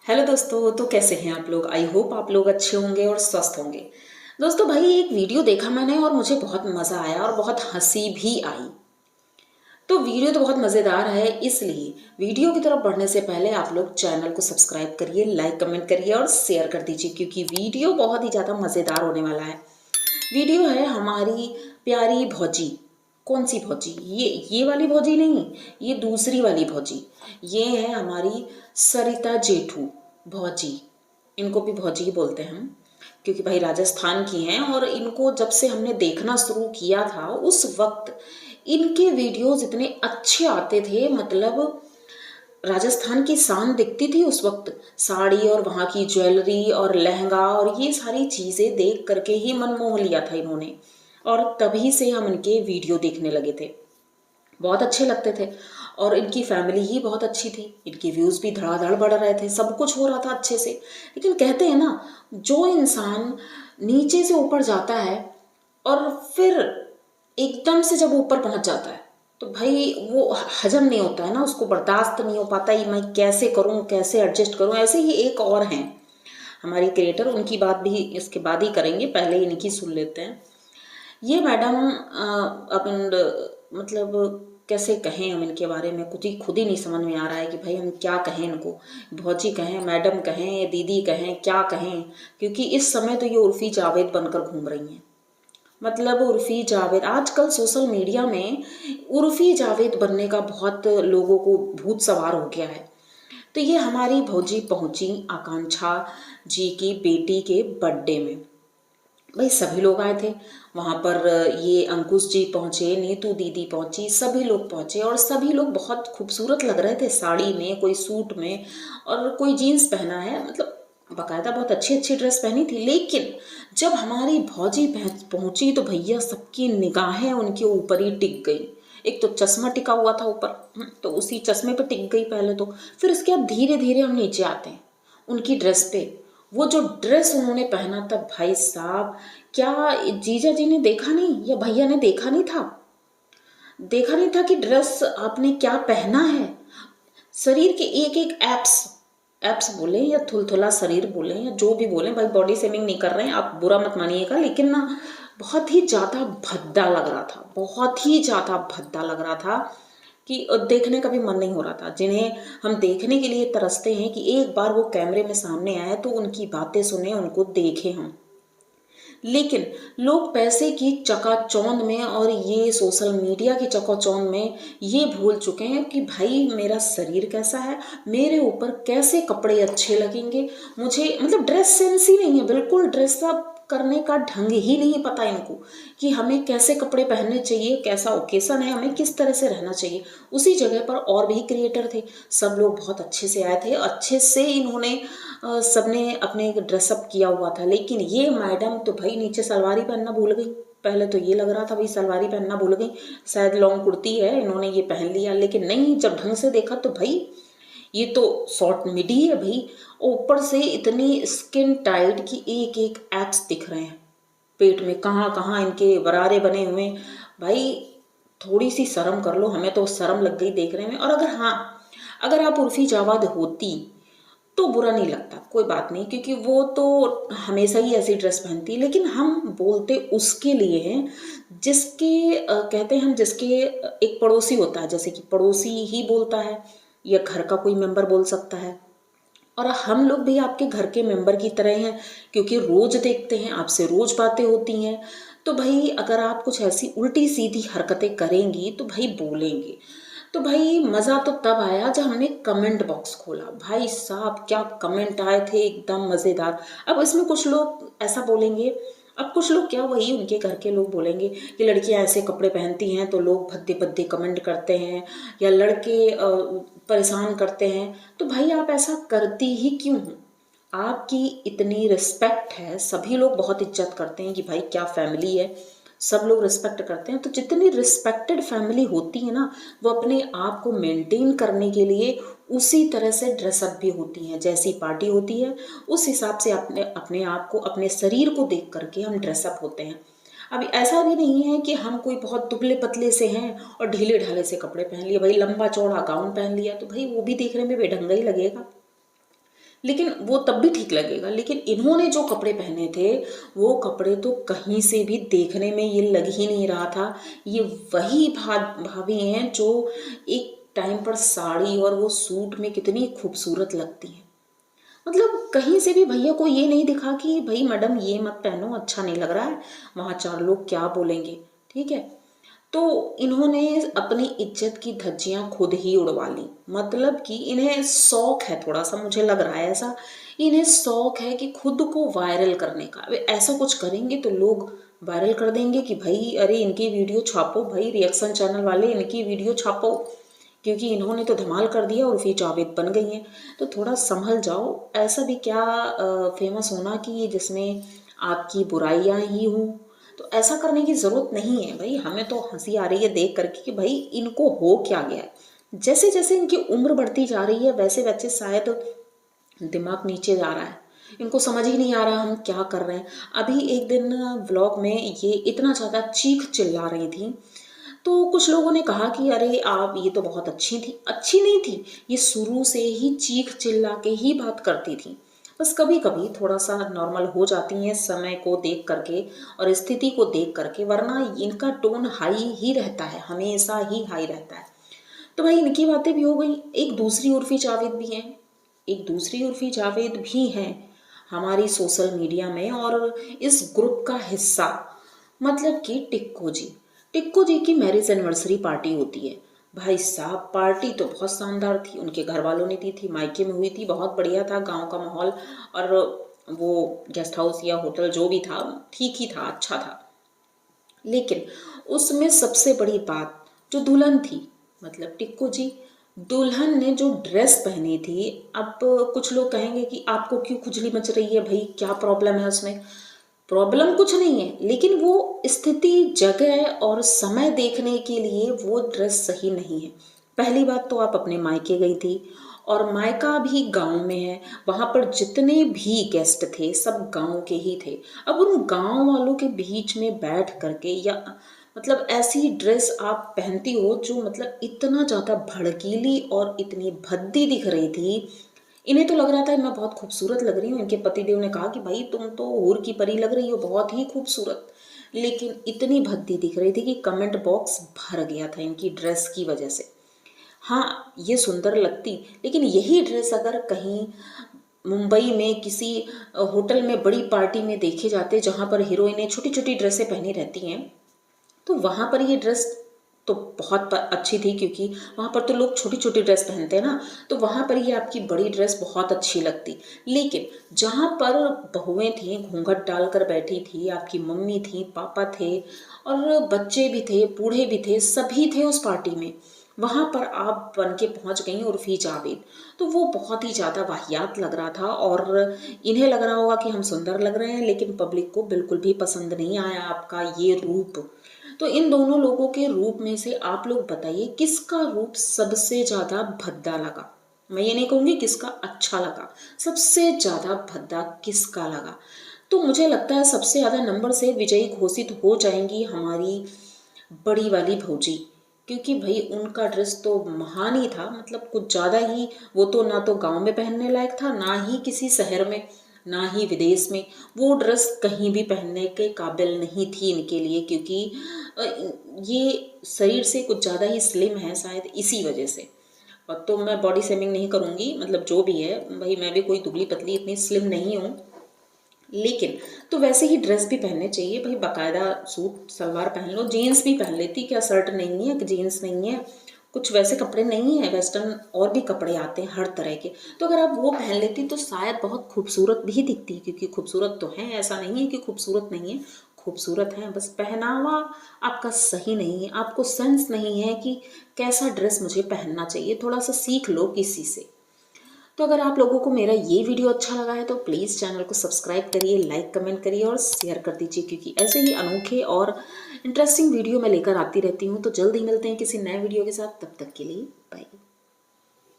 Hello दोस्तों, तो कैसे हैं आप लोग। आई होप आप लोग अच्छे होंगे और स्वस्थ होंगे। दोस्तों भाई, एक वीडियो देखा मैंने और मुझे बहुत मज़ा आया और बहुत हंसी भी आई। तो वीडियो तो बहुत मज़ेदार है, इसलिए वीडियो की तरफ बढ़ने से पहले आप लोग चैनल को सब्सक्राइब करिए, लाइक कमेंट करिए और शेयर कर दीजिए, क्योंकि वीडियो बहुत ही ज़्यादा मज़ेदार होने वाला है। वीडियो है हमारी प्यारी भौजी। कौन सी भौजी? ये वाली भौजी नहीं, ये दूसरी वाली भौजी। ये है हमारी सरिता जेठू भौजी। इनको भी भौजी ही बोलते हैं हम, क्योंकि भाई राजस्थान की हैं। और इनको जब से हमने देखना शुरू किया था उस वक्त इनके वीडियोस इतने अच्छे आते थे, मतलब राजस्थान की शान दिखती थी उस वक्त। साड़ी और वहाँ की ज्वेलरी और लहंगा और ये सारी चीज़ें देख करके ही मन मोह लिया था इन्होंने। और तभी से हम इनके वीडियो देखने लगे थे, बहुत अच्छे लगते थे। और इनकी फैमिली ही बहुत अच्छी थी, इनके व्यूज़ भी धड़ाधड़ बढ़ रहे थे, सब कुछ हो रहा था अच्छे से। लेकिन कहते हैं ना, जो इंसान नीचे से ऊपर जाता है और फिर एकदम से जब ऊपर पहुंच जाता है तो भाई वो हजम नहीं होता है ना, उसको बर्दाश्त नहीं हो पाता ये मैं कैसे करूं, कैसे एडजस्ट करूं। ऐसे ही एक और हैं हमारी क्रिएटर, उनकी बात भी इसके बाद ही करेंगे, पहले इनकी सुन लेते हैं। ये मैडम अपन मतलब कैसे कहें हम इनके बारे में, कुछ ही खुद ही नहीं समझ में आ रहा है कि भाई हम क्या कहें इनको। भौजी कहें, मैडम कहें, दीदी कहें, क्या कहें। क्योंकि इस समय तो ये उर्फी जावेद बनकर घूम रही हैं। मतलब उर्फी जावेद आजकल सोशल मीडिया में उर्फी जावेद बनने का बहुत लोगों को भूत सवार हो गया है। तो ये हमारी भौजी पहुंची आकांक्षा जी की बेटी के बर्थडे में। भाई सभी लोग आए थे वहाँ पर। ये अंकुश जी पहुँचे, नीतू दीदी पहुँची, सभी लोग पहुँचे और सभी लोग बहुत खूबसूरत लग रहे थे साड़ी में, कोई सूट में और कोई जीन्स पहना है, मतलब बाकायदा बहुत अच्छी अच्छी ड्रेस पहनी थी। लेकिन जब हमारी भौजी पहुँची तो भैया सबकी निगाहें उनके ऊपर ही टिक गई। एक तो चश्मा टिका हुआ था ऊपर, तो उसी चश्मे पे टिक गई पहले तो। फिर उसके बाद धीरे धीरे हम नीचे आते हैं उनकी ड्रेस पे। वो जो ड्रेस उन्होंने पहना था भाई साहब, क्या जीजा जी ने देखा नहीं या भैया ने देखा नहीं था, देखा नहीं था कि ड्रेस आपने क्या पहना है। शरीर के एक एक एप्स, एप्स बोले या थुलथुला शरीर बोले या जो भी बोले, भाई बॉडी शेमिंग नहीं कर रहे हैं, आप बुरा मत मानिएगा। लेकिन ना बहुत ही ज़्यादा भद्दा लग रहा था, बहुत ही ज़्यादा भद्दा लग रहा था कि देखने का भी मन नहीं हो रहा था। जिन्हें हम देखने के लिए तरसते हैं कि एक बार वो कैमरे में सामने आए तो उनकी बातें सुने, उनको देखें हम। लेकिन लोग पैसे की चकाचौंध में और ये सोशल मीडिया की चकाचौंध में ये भूल चुके हैं कि भाई मेरा शरीर कैसा है, मेरे ऊपर कैसे कपड़े अच्छे लगेंगे। मुझे मतलब ड्रेस सेंस ही नहीं है, बिल्कुल ड्रेस अप करने का ढंग ही नहीं पता इनको कि हमें कैसे कपड़े पहनने चाहिए, कैसा ओकेसन है, हमें किस तरह से रहना चाहिए। उसी जगह पर और भी क्रिएटर थे, सब लोग बहुत अच्छे से आए थे, अच्छे से इन्होंने सबने अपने ड्रेसअप किया हुआ था। लेकिन ये मैडम तो भाई नीचे सलवारी पहनना भूल गई। पहले तो ये लग रहा था भाई सलवारी पहनना भूल गई, शायद लॉन्ग कुर्ती है इन्होंने ये पहन लिया। लेकिन नहीं, जब ढंग से देखा तो भाई ये तो शॉर्ट मिडी है भाई। ऊपर से इतनी स्किन टाइट कि एक एक एप्स दिख रहे हैं पेट में, कहाँ कहाँ इनके बरारे बने हुए। भाई थोड़ी सी शर्म कर लो, हमें तो शर्म लग गई देखने में। और अगर हाँ, अगर आप उर्फी जावेद होती तो बुरा नहीं लगता, कोई बात नहीं, क्योंकि वो तो हमेशा ही ऐसी ड्रेस पहनती। लेकिन हम बोलते उसके लिए हैं जिसके कहते हैं हम, जिसके एक पड़ोसी होता है, जैसे कि पड़ोसी ही बोलता है या घर का कोई मेंबर बोल सकता है। और हम लोग भी आपके घर के मेंबर की तरह हैं, क्योंकि रोज देखते हैं आपसे, रोज बातें होती हैं। तो भाई अगर आप कुछ ऐसी उल्टी सीधी हरकतें करेंगी तो भाई बोलेंगे। तो भाई मज़ा तो तब आया जब हमने कमेंट बॉक्स खोला। भाई साहब क्या कमेंट आए थे, एकदम मज़ेदार। अब इसमें कुछ लोग ऐसा बोलेंगे, अब कुछ लोग क्या, वही उनके घर के लोग बोलेंगे कि लड़कियां ऐसे कपड़े पहनती हैं तो लोग भद्दे भद्दे कमेंट करते हैं, या लड़के परेशान करते हैं। तो भाई आप ऐसा करती ही क्यों हो? आपकी इतनी रिस्पेक्ट है, सभी लोग बहुत इज्जत करते हैं कि भाई क्या फैमिली है, सब लोग रिस्पेक्ट करते हैं। तो जितनी रिस्पेक्टेड फैमिली होती है ना, वो अपने आप को मेंटेन करने के लिए उसी तरह से ड्रेसअप भी होती हैं। जैसी पार्टी होती है उस हिसाब से अपने अपने आप को, अपने शरीर को देख करके हम ड्रेसअप होते हैं। अभी ऐसा भी नहीं है कि हम कोई बहुत दुबले पतले से हैं और ढीले ढाले से कपड़े पहन लिए, भाई लंबा चौड़ा गाउन पहन लिया तो भाई वो भी देखने में बेढंगा ही लगेगा। लेकिन वो तब भी ठीक लगेगा। लेकिन इन्होंने जो कपड़े पहने थे वो कपड़े तो कहीं से भी देखने में ये लग ही नहीं रहा था ये वही भाभी हैं जो एक टाइम पर साड़ी और वो सूट में कितनी खूबसूरत लगती हैं। मतलब कहीं से भी भैया को ये नहीं दिखा कि भाई मैडम ये मत पहनो, अच्छा नहीं लग रहा है, वहाँ 4 लोग क्या बोलेंगे। ठीक है, तो इन्होंने अपनी इज्जत की धज्जियां खुद ही उड़वा ली। मतलब कि इन्हें शौक है, थोड़ा सा मुझे लग रहा है ऐसा, इन्हें शौक है कि खुद को वायरल करने का। वे ऐसा कुछ करेंगे तो लोग वायरल कर देंगे कि भाई अरे इनकी वीडियो छापो, भाई रिएक्शन चैनल वाले इनकी वीडियो छापो, क्योंकि इन्होंने तो धमाल कर दिया, उर्फी जावेद बन गई हैं। तो थोड़ा संभल जाओ। ऐसा भी क्या फेमस होना कि जिसमें आपकी बुराइयां ही हों। तो ऐसा करने की ज़रूरत नहीं है भाई। हमें तो हंसी आ रही है देख करके कि भाई इनको हो क्या गया है। जैसे जैसे इनकी उम्र बढ़ती जा रही है वैसे वैसे शायद दिमाग नीचे जा रहा है, इनको समझ ही नहीं आ रहा हम क्या कर रहे हैं। अभी एक दिन व्लॉग में ये इतना ज़्यादा चीख चिल्ला रही थी तो कुछ लोगों ने कहा कि अरे आप ये तो बहुत अच्छी थी। अच्छी नहीं थी, ये शुरू से ही चीख चिल्ला के ही बात करती थी। बस कभी कभी थोड़ा सा नॉर्मल हो जाती हैं समय को देख करके और स्थिति को देख करके, वरना इनका टोन हाई ही रहता है, हमेशा ही हाई रहता है। तो भाई इनकी बातें भी हो गई। एक दूसरी उर्फी जावेद भी हैं, एक दूसरी उर्फी जावेद भी हैं हमारी सोशल मीडिया में और इस ग्रुप का हिस्सा। मतलब कि टिक्को जी की मैरिज एनिवर्सरी पार्टी होती है। भाई साहब पार्टी तो बहुत शानदार थी, उनके घर वालों ने दी थी, मायके में हुई थी, बहुत बढ़िया था गांव का माहौल। और वो गेस्ट हाउस या होटल जो भी था ठीक ही था, अच्छा था। लेकिन उसमें सबसे बड़ी बात जो दुल्हन थी, मतलब टिक्को जी, दुल्हन ने जो ड्रेस पहनी थी, अब कुछ लोग कहेंगे कि आपको क्यों खुजली मच रही है, भाई क्या प्रॉब्लम है उसमें। प्रॉब्लम कुछ नहीं है, लेकिन वो स्थिति जगह और समय देखने के लिए वो ड्रेस सही नहीं है। पहली बात तो आप अपने मायके गई थी और मायका भी गांव में है, वहां पर जितने भी गेस्ट थे सब गांव के ही थे। अब उन गांव वालों के बीच में बैठ करके या मतलब ऐसी ड्रेस आप पहनती हो जो मतलब इतना ज़्यादा भड़कीली और इतनी भद्दी दिख रही थी। इन्हें तो लग रहा था मैं बहुत खूबसूरत लग रही हूँ। इनके पतिदेव ने कहा कि भाई तुम तो हूर की परी लग रही हो, बहुत ही खूबसूरत। लेकिन इतनी भद्दी दिख रही थी कि कमेंट बॉक्स भर गया था इनकी ड्रेस की वजह से। हाँ ये सुंदर लगती, लेकिन यही ड्रेस अगर कहीं मुंबई में किसी होटल में बड़ी पार्टी में देखे जाते जहाँ पर हीरोइनें छोटी छोटी ड्रेसें पहनी रहती हैं, तो वहाँ पर ये ड्रेस तो बहुत अच्छी थी, क्योंकि वहाँ पर तो लोग छोटी छोटी ड्रेस पहनते हैं ना, तो वहाँ पर ये आपकी बड़ी ड्रेस बहुत अच्छी लगती। लेकिन जहाँ पर बहुएं थीं घूंघट डालकर बैठी थी, आपकी मम्मी थी, पापा थे और बच्चे भी थे, बूढ़े भी थे, सभी थे उस पार्टी में, वहाँ पर आप बन के पहुँच गई उर्फी जावेद। तो वो बहुत ही ज़्यादा वाहियात लग रहा था और इन्हें लग रहा होगा कि हम सुंदर लग रहे हैं, लेकिन पब्लिक को बिल्कुल भी पसंद नहीं आया आपका ये रूप। तो इन दोनों लोगों के रूप में से आप लोग बताइए किसका रूप सबसे ज़्यादा भद्दा लगा। मैं ये नहीं कहूँगी किसका अच्छा लगा, सबसे ज़्यादा भद्दा किसका लगा। तो मुझे लगता है सबसे ज़्यादा नंबर से विजयी घोषित हो जाएंगी हमारी बड़ी वाली भौजी, क्योंकि भाई उनका ड्रेस तो महान ही था, मतलब कुछ ज़्यादा ही। वो तो ना तो गांव में पहनने लायक था, ना ही किसी शहर में, ना ही विदेश में। वो ड्रेस कहीं भी पहनने के काबिल नहीं थी इनके लिए, क्योंकि ये शरीर से कुछ ज़्यादा ही स्लिम है शायद इसी वजह से। और तो मैं बॉडी शेमिंग नहीं करूँगी, मतलब जो भी है भाई, मैं भी कोई दुबली पतली इतनी स्लिम नहीं हूँ। लेकिन तो वैसे ही ड्रेस भी पहनने चाहिए भाई, बाकायदा सूट सलवार पहन लो, जीन्स भी पहन लेती, क्या शर्ट नहीं है कि जीन्स नहीं है, कुछ वैसे कपड़े नहीं है, वेस्टर्न और भी कपड़े आते हैं हर तरह के। तो अगर आप वो पहन लेती तो शायद बहुत खूबसूरत भी दिखती, क्योंकि खूबसूरत तो है, ऐसा नहीं है कि खूबसूरत नहीं है, खूबसूरत है, बस पहनावा आपका सही नहीं है, आपको सेंस नहीं है कि कैसा ड्रेस मुझे पहनना चाहिए। थोड़ा सा सीख लो किसी से। तो अगर आप लोगों को मेरा ये वीडियो अच्छा लगा है तो प्लीज़ चैनल को सब्सक्राइब करिए, लाइक कमेंट करिए और शेयर कर दीजिए, क्योंकि ऐसे ही अनोखे और इंटरेस्टिंग वीडियो मैं लेकर आती रहती हूँ। तो जल्द ही मिलते हैं किसी नए वीडियो के साथ, तब तक के लिए बाय।